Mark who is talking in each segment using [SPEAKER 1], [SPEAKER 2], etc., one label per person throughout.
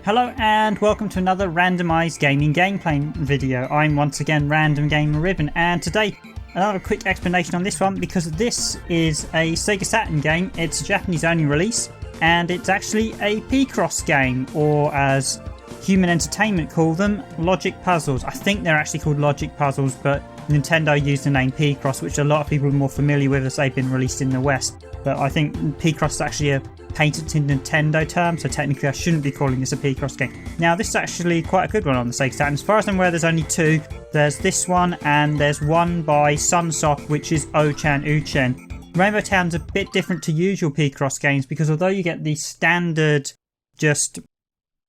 [SPEAKER 1] Hello and welcome to another randomised gaming gameplay video. I'm once again Random Gamer Riven, and today another quick explanation on this one because this is a Sega Saturn game. It's a Japanese only release and it's actually a Picross game, or as Human Entertainment call them, logic puzzles. I think they're actually called logic puzzles, but Nintendo used the name Picross, which a lot of people are more familiar with as they've been released in the West. But I think Picross is actually a patented Nintendo term, so technically I shouldn't be calling this a Picross game. Now this is actually quite a good one on the Sega Saturn. As far as I'm aware, there's only two. There's this one and there's one by Sunsoft, which is Ochan Uchen. Rainbow Town's a bit different to usual Picross games because although you get the standard just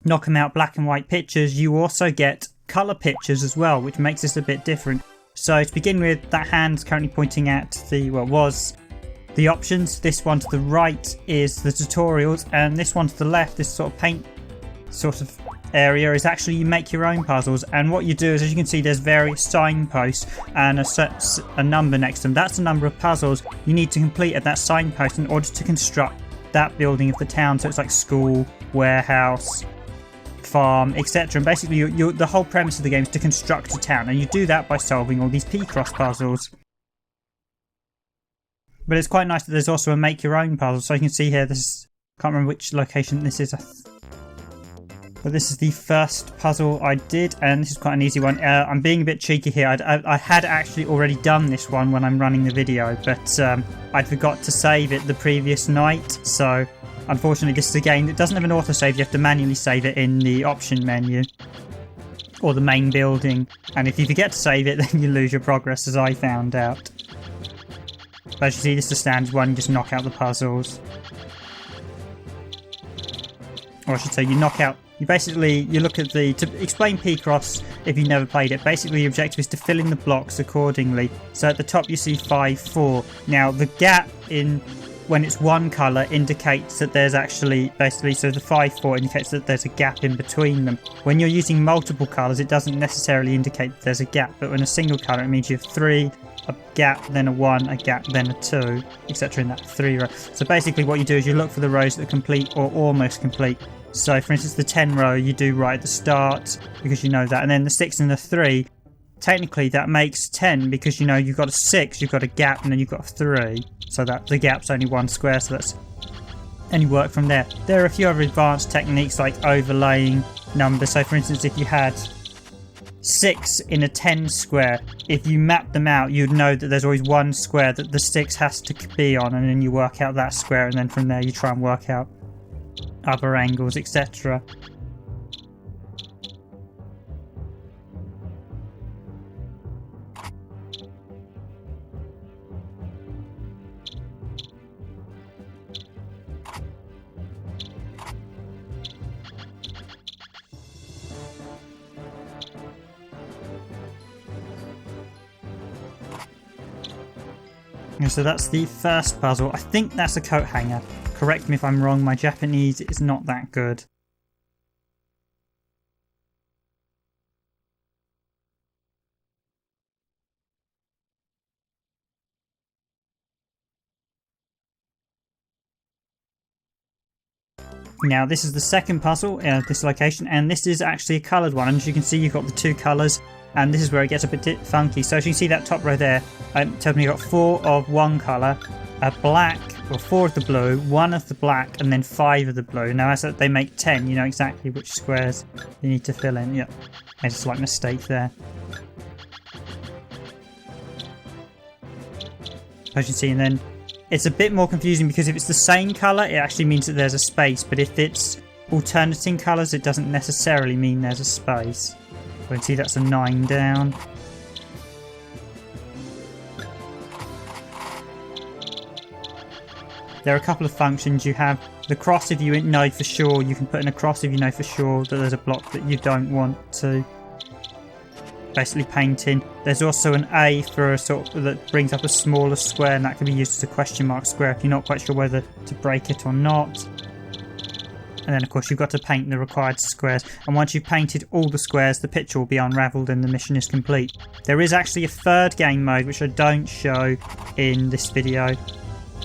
[SPEAKER 1] knock 'em out black and white pictures, you also get colour pictures as well, which makes this a bit different. So to begin with, that hand's currently pointing at the, was the options. This one to the right is the tutorials, and this one to the left, this sort of paint sort of area, is actually you make your own puzzles. And what you do is, as you can see, there's various signposts and a number next to them. That's the number of puzzles you need to complete at that signpost in order to construct that building of the town. So it's like school, warehouse, farm, etc. And basically the whole premise of the game is to construct a town, and you do that by solving all these Picross puzzles. But it's quite nice that there's also a make your own puzzle. So you can see here, this can't remember which location this is, but this is the first puzzle I did, and this is quite an easy one. I'm being a bit cheeky here. I had actually already done this one when I'm running the video, but I'd forgot to save it the previous night. So unfortunately, this is a game that doesn't have an autosave. You have to manually save it in the option menu or the main building, and if you forget to save it, then you lose your progress, as I found out. But as you see, this is the standard one. You just knock out the puzzles, or I should say, you knock out. You look at to explain Picross if you've never played it, basically the objective is to fill in the blocks accordingly. So at the top you see 5, 4. Now the gap in when it's one colour indicates that there's actually so the 5, 4 indicates that there's a gap in between them. When you're using multiple colours, it doesn't necessarily indicate that there's a gap, but when a single colour, it means you have 3, a gap, then a 1, a gap, then a 2, etc. in that 3 row. So basically what you do is you look for the rows that are complete or almost complete. So for instance, the 10 row you do right at the start because you know that, and then the 6 and the 3, technically that makes 10 because you know you've got a 6, you've got a gap, and then you've got a 3. So that the gap's only 1 square, so that's any work from there. There are a few other advanced techniques like overlaying numbers. So for instance, if you had 6 in a 10 square, if you map them out, you'd know that there's always 1 square that the 6 has to be on, and then you work out that square, and then from there you try and work out other angles, etc. And so that's the first puzzle. I think that's a coat hanger. Correct me if I'm wrong, my Japanese is not that good. Now this is the second puzzle at this location, and this is actually a coloured one. And as you can see, you've got the 2 colours, and this is where it gets a bit funky. So as you can see, that top row there, tells me you've got 4 of one colour, a black, or 4 of the blue, 1 of the black, and then 5 of the blue. Now as they make 10, you know exactly which squares you need to fill in. Yep, made a slight mistake there. As you can see, and then it's a bit more confusing because if it's the same colour, it actually means that there's a space, but if it's alternating colours, it doesn't necessarily mean there's a space. You can see that's a 9 down. There are a couple of functions. You have the cross if you know for sure. You can put in a cross if you know for sure that there's a block that you don't want to basically paint in. There's also an A for a sort of, that brings up a smaller square, and that can be used as a question mark square if you're not quite sure whether to break it or not. And then of course you've got to paint the required squares, and once you've painted all the squares, the picture will be unravelled and the mission is complete. There is actually a third game mode which I don't show in this video,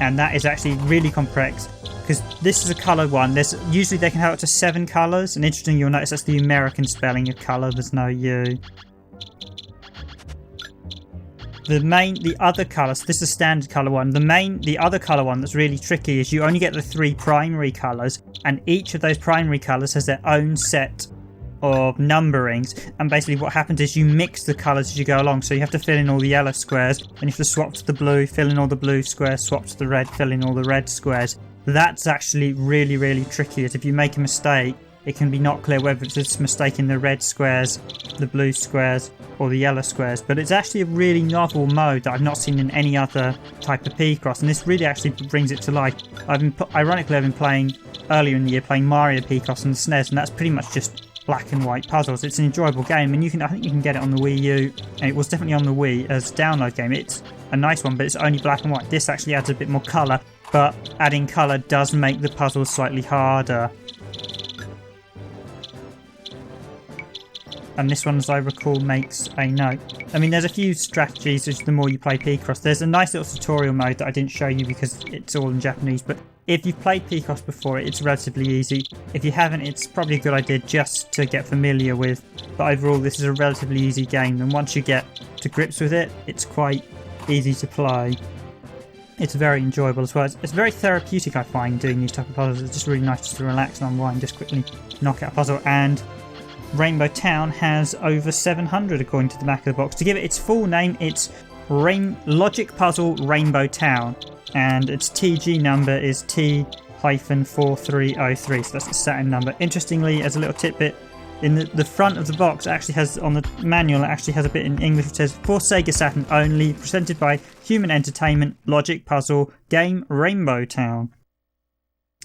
[SPEAKER 1] and that is actually really complex because this is a colour one. Usually they can have up to 7 colours, and interesting, you'll notice that's the American spelling of colour, there's no U. The other colour, so this is a standard colour one. The other colour one that's really tricky is you only get the 3 primary colours, and each of those primary colours has their own set of numberings, and basically what happens is you mix the colours as you go along, so you have to fill in all the yellow squares, and you have to swap to the blue, fill in all the blue squares, swap to the red, fill in all the red squares. That's actually really, really tricky, as if you make a mistake, it can be not clear whether it's a mistake in the red squares, the blue squares, or the yellow squares. But it's actually a really novel mode that I've not seen in any other type of Picross, and this really actually brings it to life. Ironically, I've been playing earlier in the year, playing Mario Picross on the SNES, and that's pretty much just black and white puzzles. It's an enjoyable game, and I think you can get it on the Wii U, and it was definitely on the Wii as a download game. It's a nice one, but it's only black and white. This actually adds a bit more colour, but adding colour does make the puzzles slightly harder. And this one, as I recall, makes a note. I mean, there's a few strategies as the more you play Picross. There's a nice little tutorial mode that I didn't show you because it's all in Japanese, but if you've played Picross before, it's relatively easy. If you haven't, it's probably a good idea just to get familiar with. But overall, this is a relatively easy game, and once you get to grips with it, it's quite easy to play. It's very enjoyable as well. It's very therapeutic, I find, doing these type of puzzles. It's just really nice just to relax and unwind, just quickly knock out a puzzle. And Rainbow Town has over 700 according to the back of the box. To give it its full name, it's Logic Puzzle Rainbow Town, and its TG number is T-4303, so that's the Saturn number. Interestingly, as a little tidbit, in the front of the box, it actually has, on the manual, it actually has a bit in English which says, "For Sega Saturn Only, presented by Human Entertainment, Logic Puzzle Game Rainbow Town."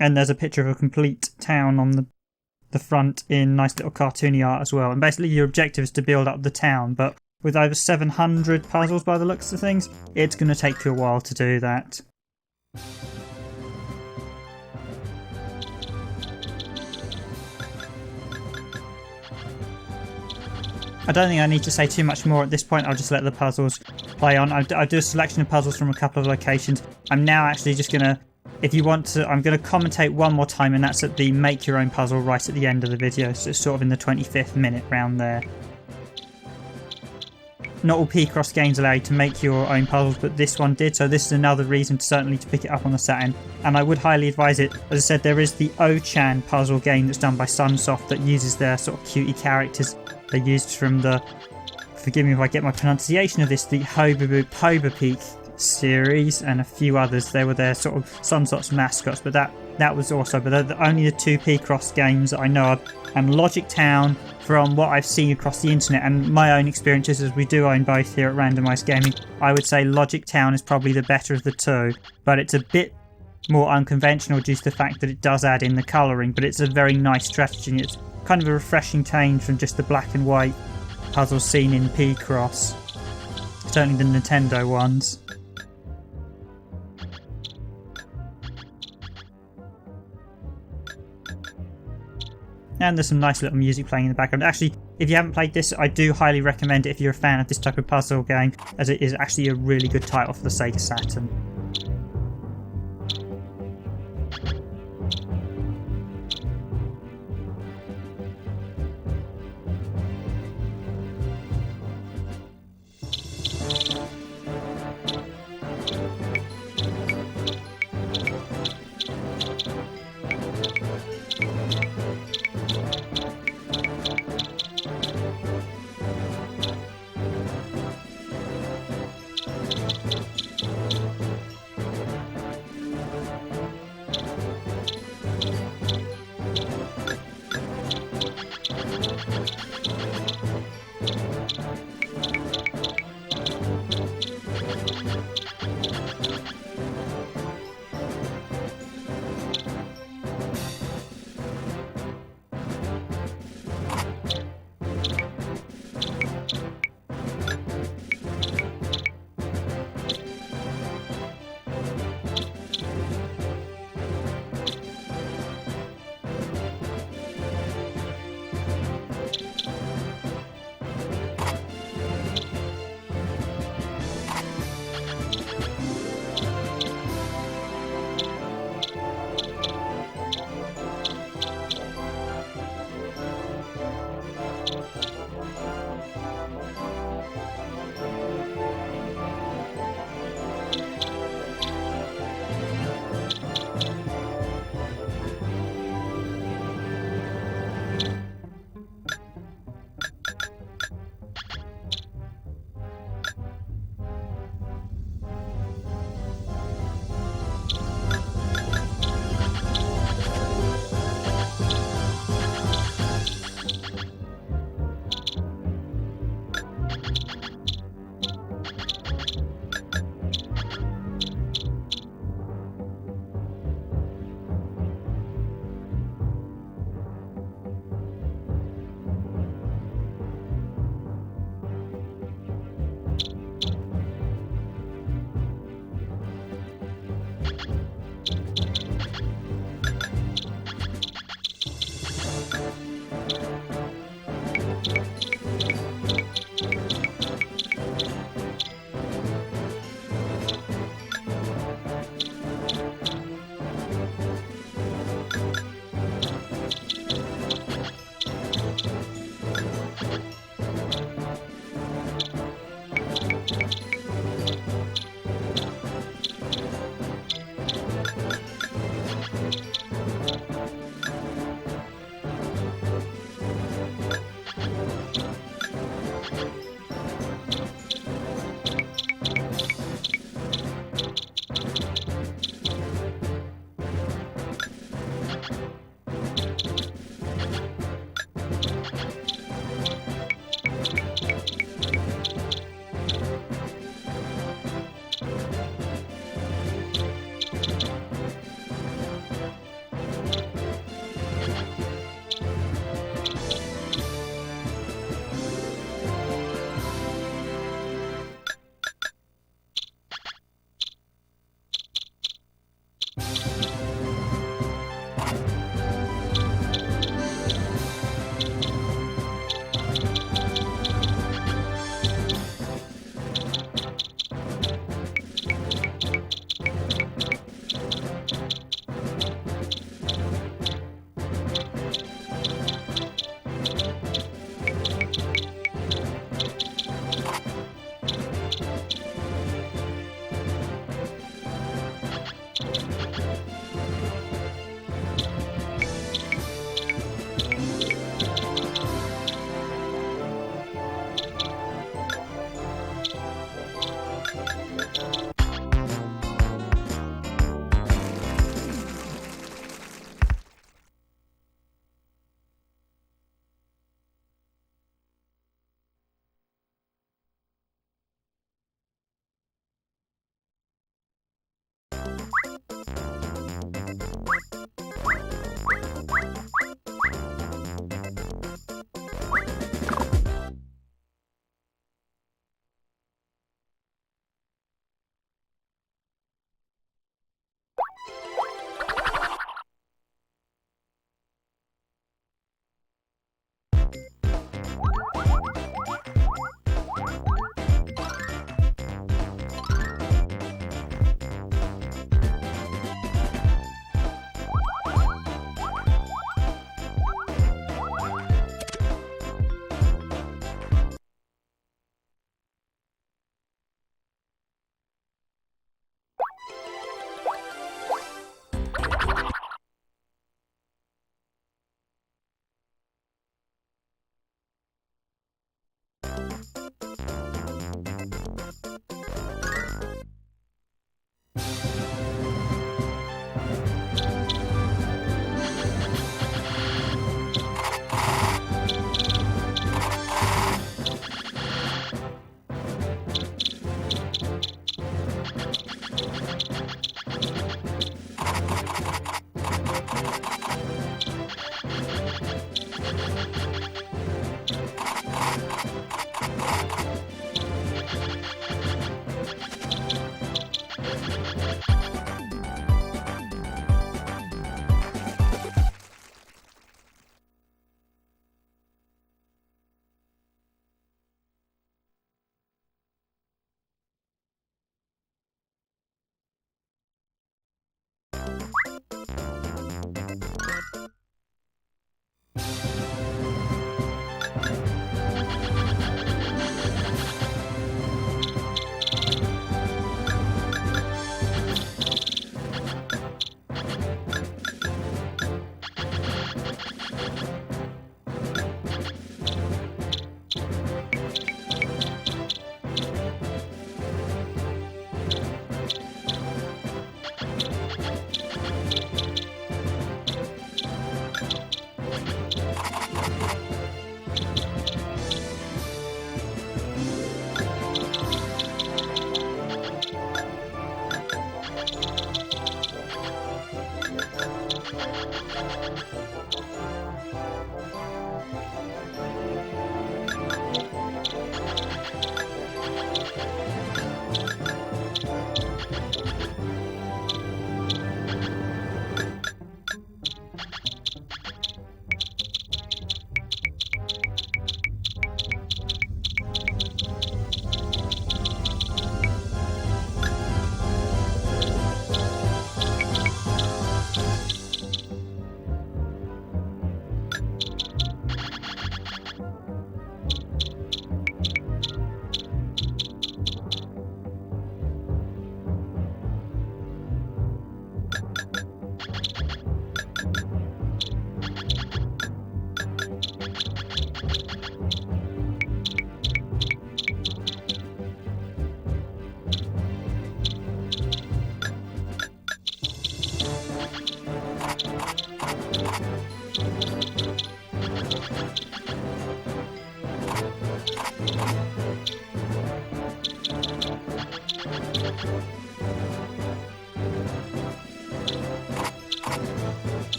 [SPEAKER 1] And there's a picture of a complete town on the front in nice little cartoony art as well. And basically your objective is to build up the town, but with over 700 puzzles by the looks of things, it's going to take you a while to do that. I don't think I need to say too much more at this point. I'll just let the puzzles play on. I'll do a selection of puzzles from a couple of locations. I'm now actually just going to, if you want to, I'm going to commentate one more time, and that's at the make your own puzzle right at the end of the video, so it's sort of in the 25th minute round there. Not all Picross games allow you to make your own puzzles, but this one did, so this is another reason certainly to pick it up on the Saturn, and I would highly advise it. As I said, there is the O-Chan puzzle game that's done by Sunsoft that uses their sort of cutie characters they used from the, forgive me if I get my pronunciation of this, the Hoba Peak series, and a few others. They were their sort of Sunsoft's mascots, but that was also, but they're only the 2 Picross games that I know of. And Logic Town, from what I've seen across the internet and my own experiences, as we do own both here at Randomised Gaming, I would say Logic Town is probably the better of the 2, but it's a bit more unconventional due to the fact that it does add in the colouring, but it's a very nice strategy. It's kind of a refreshing change from just the black and white puzzles seen in Picross, certainly the Nintendo ones. And there's some nice little music playing in the background. Actually, if you haven't played this, I do highly recommend it if you're a fan of this type of puzzle game, as it is actually a really good title for the Sega Saturn.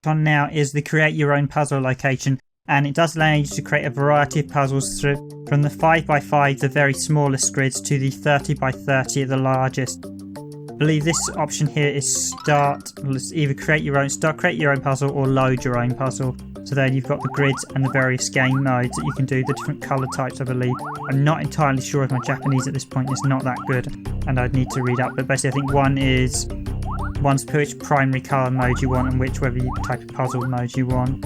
[SPEAKER 1] on now is the create your own puzzle location, and it does allow you to create a variety of puzzles from the 5x5, the very smallest grids, to the 30x30 at the largest. I believe this option here is either create your own puzzle or load your own puzzle. So then you've got the grids and the various game modes that you can do, the different colour types, I believe. I'm not entirely sure if my Japanese at this point is not that good, and I'd need to read up, but basically I think one's which primary colour mode you want and whether type of puzzle mode you want.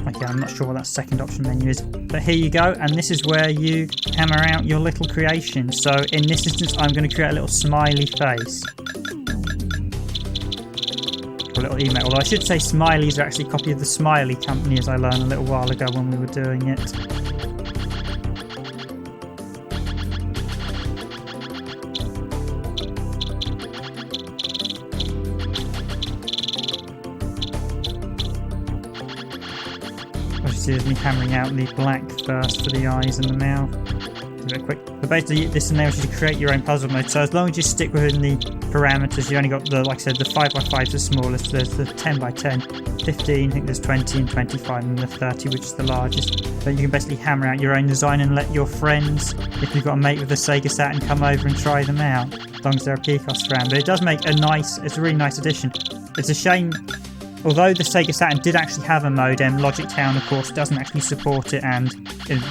[SPEAKER 1] Okay, I'm not sure what that second option menu is, but here you go, and this is where you hammer out your little creation. So in this instance, I'm going to create a little smiley face. A little email, although I should say smileys are actually a copy of the Smiley company, as I learned a little while ago when we were doing it. Obviously there's me hammering out the black first for the eyes and the mouth. Very quick. But basically this enables you to create your own puzzle mode, so as long as you stick within the parameters, you only got the, like I said, the 5x5 is the smallest, there's the 10x10, 15, I think there's 20 and 25, and the 30, which is the largest. But you can basically hammer out your own design and let your friends, if you've got a mate with a Sega Saturn, come over and try them out, as long as they're a Picross fan. But it does make it's a really nice addition. It's a shame, although the Sega Saturn did actually have a modem, Logic Town of course doesn't actually support it, and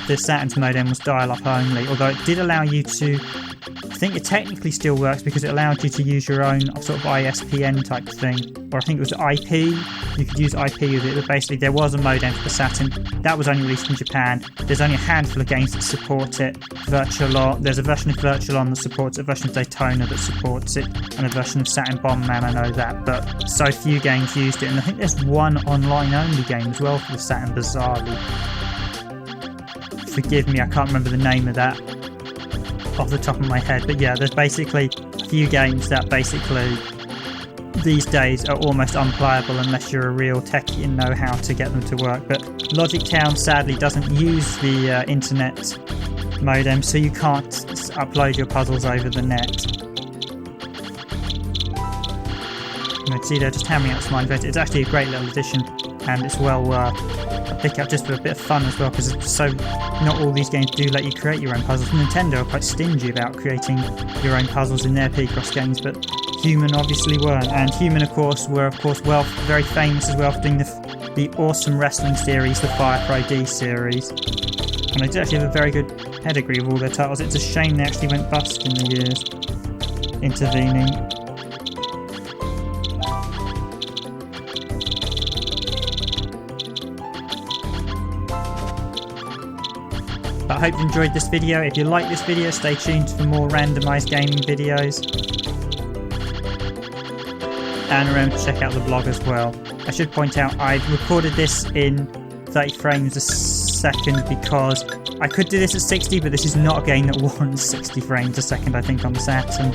[SPEAKER 1] the Saturn's modem was dial-up only, although it did allow you to, I think it technically still works because it allowed you to use your own sort of ISPN type thing, or I think it was IP, you could use IP with it, but basically there was a modem for the Saturn, that was only released in Japan. There's only a handful of games that support it. There's a version of Virtual-On that supports it, a version of Daytona that supports it, and a version of Saturn Bomberman, I know that, but so few games used it, and I think there's one online-only game as well for the Saturn, bizarrely. Forgive me, I can't remember the name of that off the top of my head, but yeah, there's basically a few games that basically these days are almost unplayable unless you're a real techie and know how to get them to work. But Logic Town sadly doesn't use the internet modem, so you can't upload your puzzles over the net. You can see they're just hammering out Smiley Face. It's actually a great little addition, and it's well worth a pick up just for a bit of fun as well, because not all these games do let you create your own puzzles. Nintendo are quite stingy about creating your own puzzles in their Picross games, but Human obviously weren't, and Human of course were very famous as well for doing the awesome wrestling series, the Fire Pro D series, and they do actually have a very good pedigree of all their titles. It's a shame they actually went bust in the years intervening. But I hope you enjoyed this video. If you like this video, stay tuned for more randomised gaming videos. And remember to check out the blog as well. I should point out I recorded this in 30 frames a second because I could do this at 60, but this is not a game that warrants 60 frames a second, I think, on the Saturn.